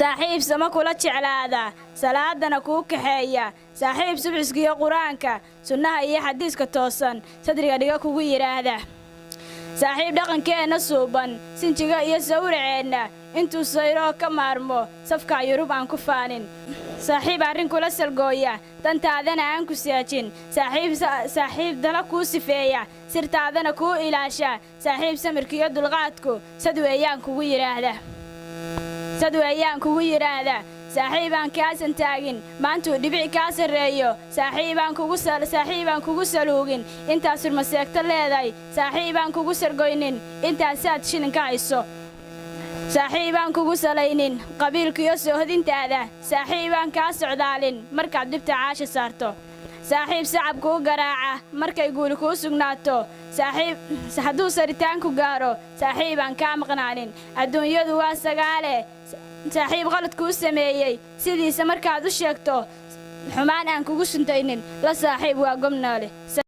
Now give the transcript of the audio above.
saaxiib sama kula jeclaada salaadana kuu kaxeeya saaxiib subxiskiyo quraanka sunnaha iyo xadiiska toosan sadriga dhiga kugu yiraahda saaxiib dhaqankeena suuban sinjiga iyo sawirceena intuu sayro ka maarmo safka Yurub aan ku faanin saaxiib arrin kula salgooya dantaadana aan ku saajin saaxiib dala ku sifeeya sirtaadana ku ilaasha saaxiib samirkiyo dulqaadku sadweeyaan kugu yiraahda saaxiibaan kaasan taagin maantu dhibic ka sareeyo saaxiibaan kugu saluugin intaas ma seegta leeday saaxiibaan kugu sargoynin intaas aad shilin ka hayso saaxiibaan kugu salaynin qabiilkiyo soohodintaada saaxiibaan ka socdaalin markaad dibta caasha saarto saaxiib sacabku garaaca markay guul ku sugnaato saaxiib hadduu saritaanku gaaro saaxiibaan ka maqnaanin adduunyadu waa sagaale saaxiib qalad ku sameeyay sidiisa markaad u sheegto xumaan aan kugu suntaynin la saaxiib waa gomnaale